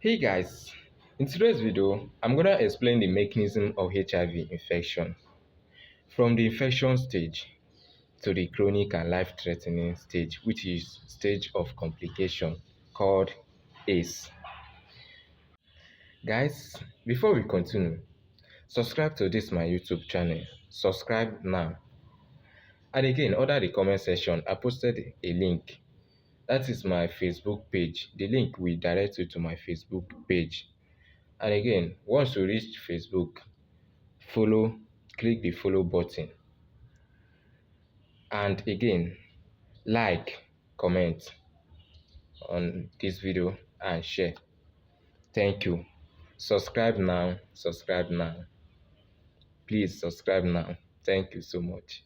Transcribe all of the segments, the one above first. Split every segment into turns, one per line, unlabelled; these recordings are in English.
Hey guys, in today's video, I'm gonna explain the mechanism of HIV infection from the infection stage to the chronic and life-threatening stage, which is stage of complication called ACE. Guys, before we continue, subscribe to this my YouTube channel. Subscribe now. And again, under the comment section, I posted a link. That is my Facebook page. The link will direct you to my Facebook page. And again, once you reach Facebook, follow, click the follow button, and again like, comment on this video and share. Thank you. Subscribe now, please subscribe now. Thank you so much.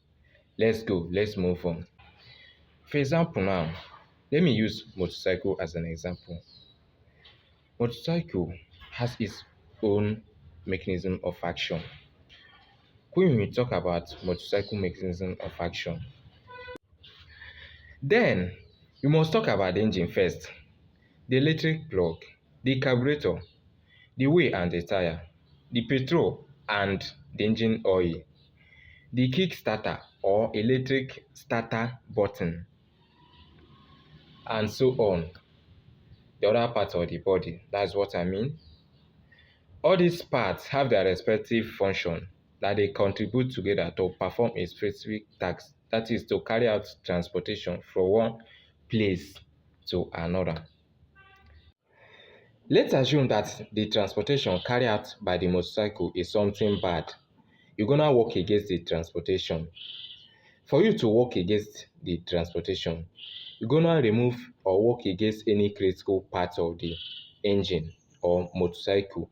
Let's go, let's move on. For example, now let me use motorcycle as an example. Motorcycle has its own mechanism of action. When we talk about motorcycle mechanism of action, then we must talk about the engine first, the electric plug, the carburetor, the wheel and the tire, the petrol and the engine oil, the kickstarter or electric starter button, and so on. The other parts of the body, that's what I mean. All these parts have their respective function that they contribute together to perform a specific task, that is to carry out transportation from one place to another. Let's assume that the transportation carried out by the motorcycle is something bad. You're gonna work against the transportation. For you to work against the transportation, you're gonna remove or work against any critical part of the engine or motorcycle,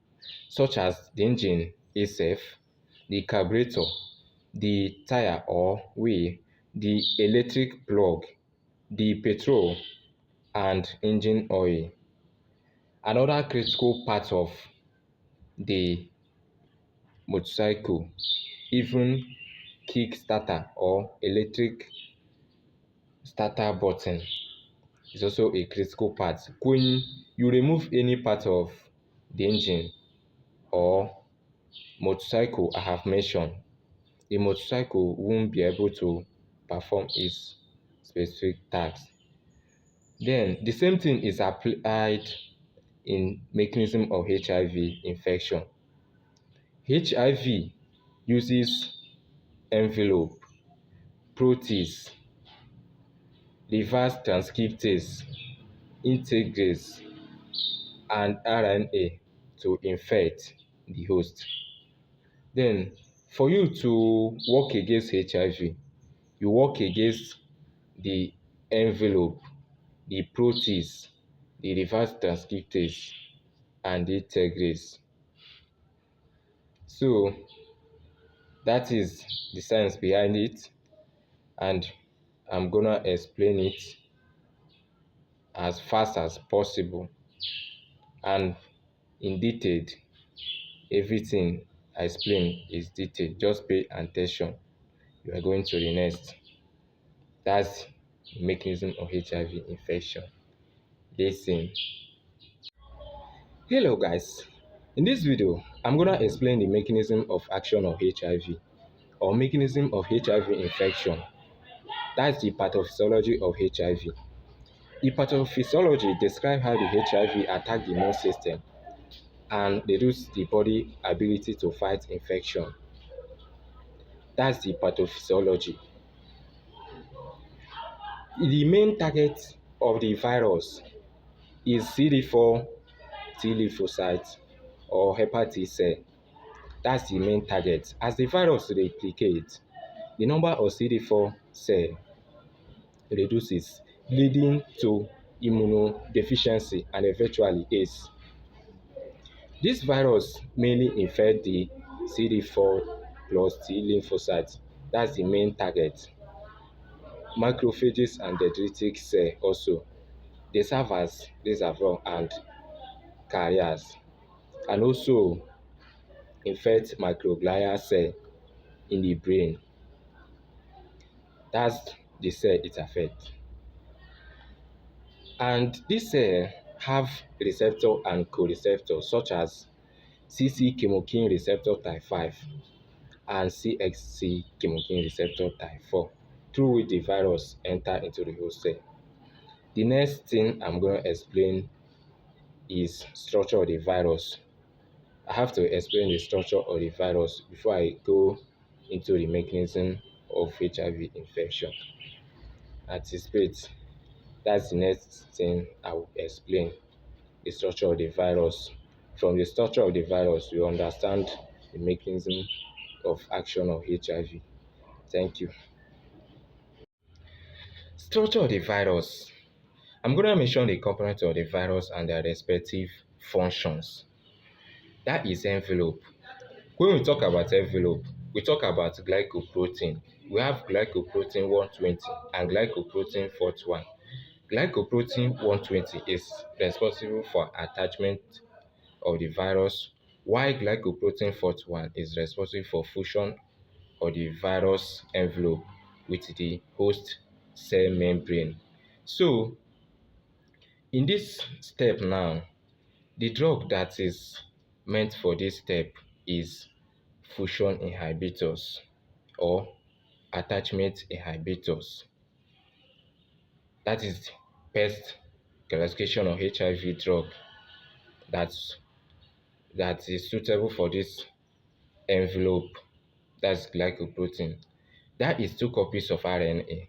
such as the engine itself, the carburetor, the tire or wheel, the electric plug, the petrol, and engine oil. Another critical part of the motorcycle, even kickstarter or electric starter button, is also a critical part. When you remove any part of the engine or motorcycle I have mentioned, the motorcycle won't be able to perform its specific task. Then the same thing is applied in mechanism of HIV infection. HIV uses envelope, protease, reverse transcriptase, integrase, and RNA to infect the host. Then, for you to work against HIV, you work against the envelope, the protease, the reverse transcriptase, and the integrase. So, that is the science behind it, and I'm gonna explain it as fast as possible and in detail. Everything I explain is detailed. Just pay attention. You are going to the next. That's the mechanism of HIV infection. Listen. Hello guys. In this video, I'm gonna explain the mechanism of action of HIV or mechanism of HIV infection. That's the pathophysiology of HIV. The pathophysiology describes how the HIV attacks the immune system and reduce the body ability to fight infection. That's the pathophysiology. The main target of the virus is CD4 T lymphocyte or helper cell. That's the main target. As the virus replicates, the number of CD4 cells reduces, leading to immunodeficiency and eventually AIDS. This virus mainly infects the CD4 plus T lymphocytes. That's the main target. Macrophages and dendritic cells also, they serve as reservoir and carriers, and also infect microglia cell in the brain. That's the cell it affects. And this cell have receptor and co-receptor such as CC chemokine receptor type 5 and CXC chemokine receptor type 4, through which the virus enter into the host cell. The next thing I'm going to explain is structure of the virus. I have to explain the structure of the virus before I go into the mechanism of HIV infection. Anticipate. That's the next thing I will explain, the structure of the virus. From the structure of the virus, we understand the mechanism of action of HIV. Thank you. Structure of the virus. I'm going to mention the components of the virus and their respective functions. That is envelope. When we talk about envelope, we talk about glycoprotein. We have glycoprotein 120 and glycoprotein 41. Glycoprotein 120 is responsible for attachment of the virus, while glycoprotein 41 is responsible for fusion of the virus envelope with the host cell membrane. So, in this step now, the drug that is meant for this step is fusion inhibitors or attachment inhibitors. That is the best classification of HIV drug that's, that is suitable for this envelope, that's glycoprotein. That is 2 copies of RNA.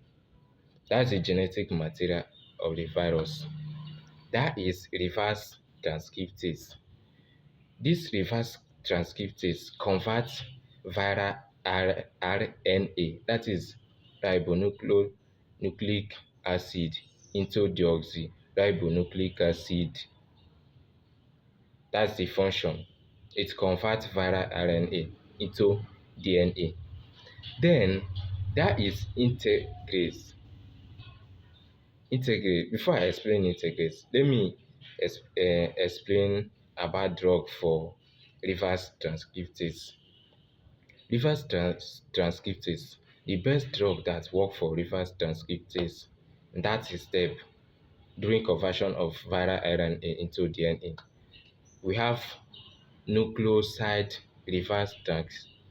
That's the genetic material of the virus. That is reverse transcriptase. This reverse transcriptase converts viral RNA, that is ribonucleic acid, into deoxyribonucleic acid. That's the function. It converts viral RNA into DNA. Then that is integrase. Integrase. Before I explain integrase, let me explain about drug for reverse transcriptase. Reverse transcriptase, the best drug that work for reverse transcriptase, that is step during conversion of viral RNA into DNA. We have nucleoside reverse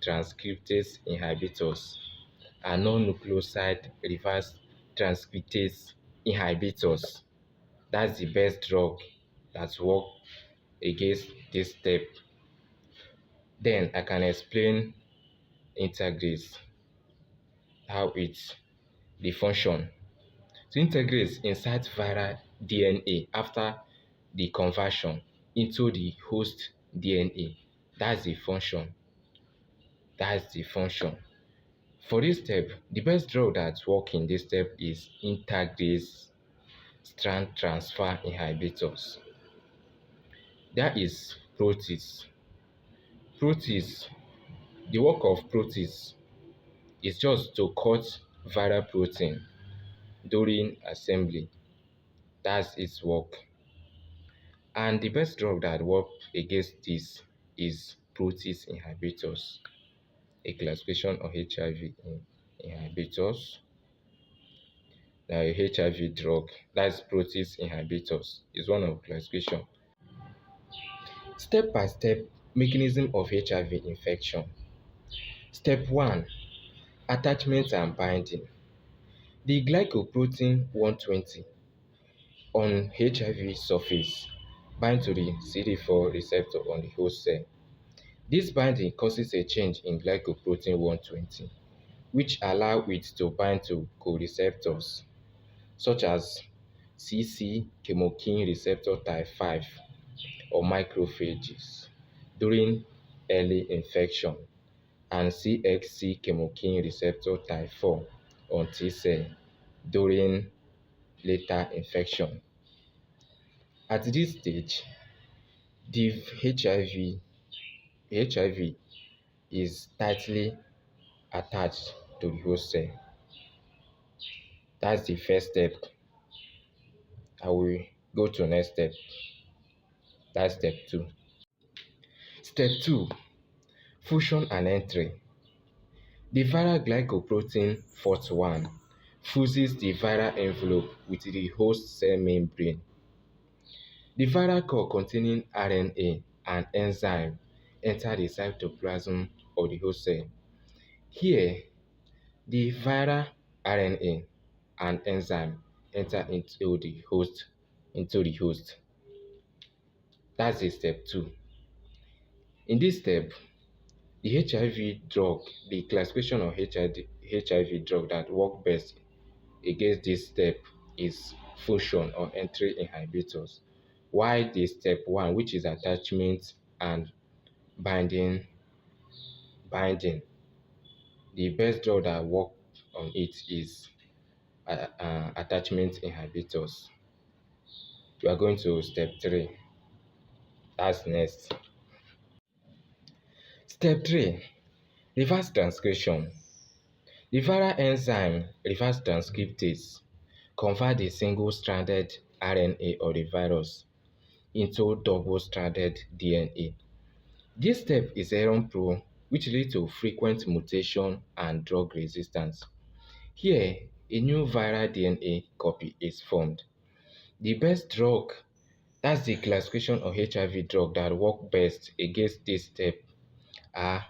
transcriptase inhibitors and non-nucleoside reverse transcriptase inhibitors. That's the best drug that work against this step. Then I can explain integrase, how it's the function. So integrase inserts viral DNA after the conversion into the host DNA. That's the function. That's the function. For this step, the best drug that works in this step is integrase strand transfer inhibitors. That is protease. Protease, the work of protease is just to cut viral protein during assembly. That's its work. And the best drug that works against this is protease inhibitors, a classification of HIV inhibitors. Now, a HIV drug, that's protease inhibitors, is one of classification. Step by step mechanism of HIV infection. Step 1, attachment and binding. The glycoprotein 120 on HIV surface bind to the CD4 receptor on the host cell. This binding causes a change in glycoprotein 120, which allow it to bind to co-receptors such as CC chemokine receptor type 5 or macrophages during early infection, and CXC chemokine receptor type 4 on T cell during later infection. At this stage, the HIV is tightly attached to the host cell. That's the first step. I will go to next step. That's step 2. Step 2, fusion and entry. The viral glycoprotein 41 fuses the viral envelope with the host cell membrane. The viral core containing RNA and enzyme enter the cytoplasm of the host cell. Here, the viral RNA and enzyme enter into the host. That's the step 2. In this step, the HIV drug, the classification of HIV drug that work best against this step is fusion or entry inhibitors. While the step 1, which is attachment and binding, the best drug that work on it is attachment inhibitors. We are going to step 3. That's next. Step 3, reverse transcription. The viral enzyme reverse transcriptase convert the single-stranded RNA of the virus into double-stranded DNA. This step is error-prone, which leads to frequent mutation and drug resistance. Here, a new viral DNA copy is formed. The best drug, that's the classification of HIV drug that work best against this step, are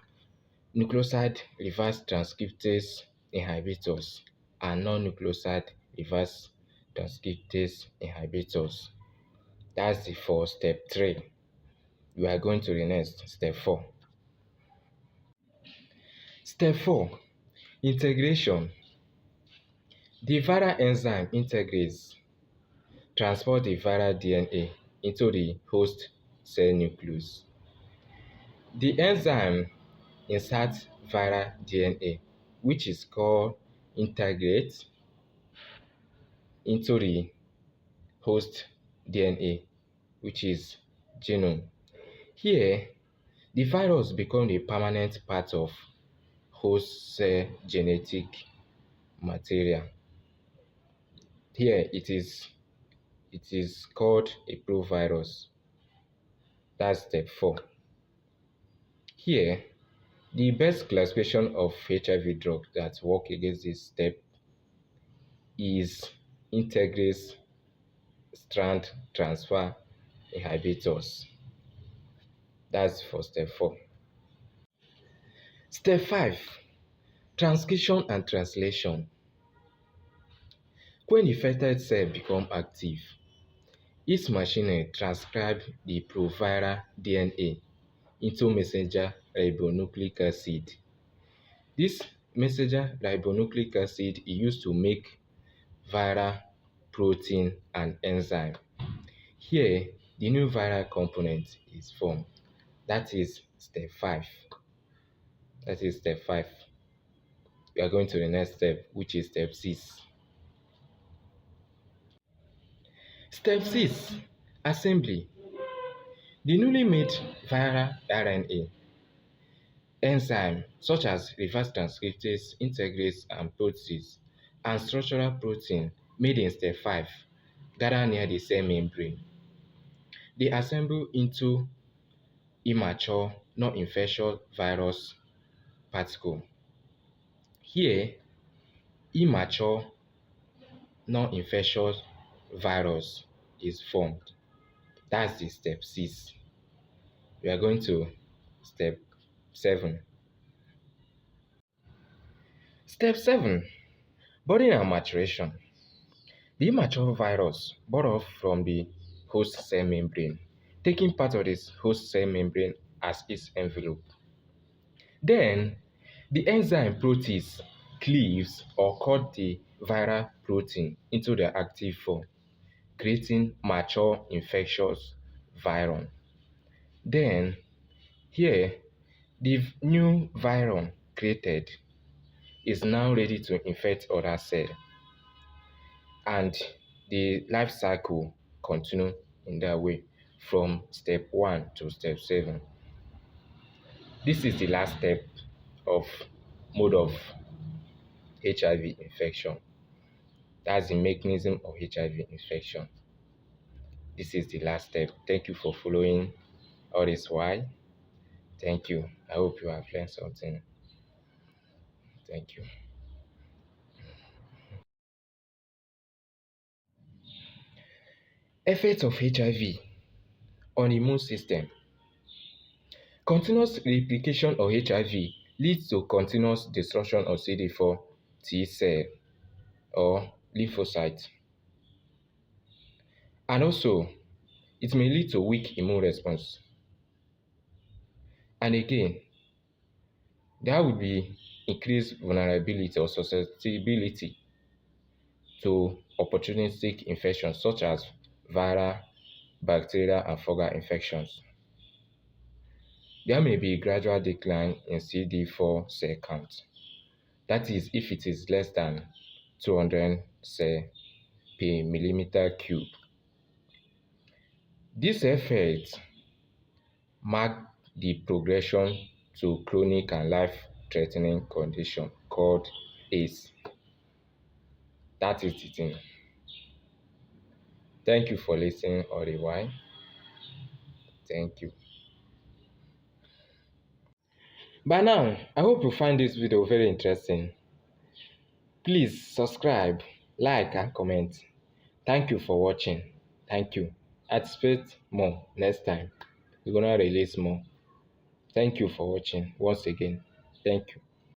nucleoside reverse transcriptase inhibitors and non-nucleoside reverse transcriptase inhibitors. That's the for step 3. We are going to the next, step 4. Step 4, integration. The viral enzyme integrase transport the viral DNA into the host cell nucleus. The enzyme inserts viral DNA, which is called integrate, into the host DNA, which is genome. Here, the virus becomes a permanent part of host cell genetic material. Here, it is called a provirus. That's step 4. Here, the best classification of HIV drugs that work against this step is integrase strand transfer inhibitors. That's for step 4. Step 5, transcription and translation. When infected cells become active, its machinery transcribes the proviral DNA into messenger ribonucleic acid. This messenger ribonucleic acid is used to make viral protein and enzyme. Here, the new viral component is formed. That is step 5. We are going to the next step, which is step 6. Step 6, assembly. The newly made viral RNA enzyme such as reverse transcriptase, integrase, and protease, and structural protein made in step 5 gather near the cell membrane. They assemble into immature, non-infectious virus particle. Here, immature, non-infectious virus is formed. That's the step 6. We are going to step 7. Step 7, budding and maturation. The immature virus brought off from the host cell membrane, taking part of this host cell membrane as its envelope. Then, the enzyme protease cleaves or cut the viral protein into the active form, creating mature infectious viron. Then, here, the new viron created is now ready to infect other cells, and the life cycle continue in that way from step 1 to step 7. This is the last step of mode of HIV infection. That's the mechanism of HIV infection. This is the last step. Thank you for following all this while. Thank you. I hope you have learned something. Thank you. Effects of HIV. on immune system. Continuous replication of HIV leads to continuous destruction of CD4 T cell or lymphocyte. And also, it may lead to weak immune response. And again, there will be increased vulnerability or susceptibility to opportunistic infections such as viral, bacterial, and fungal infections. There may be a gradual decline in CD4 cell count. That is, if it is less than 200 cell per millimeter cube. This effect mark the progression to chronic and life-threatening condition called AIDS. That is the thing. Thank you for listening all the while. Thank you. By now, I hope you find this video very interesting. Please subscribe, like, and comment. Thank you for watching. Thank you. I expect more next time. We're gonna release more. Thank you for watching once again. Thank you.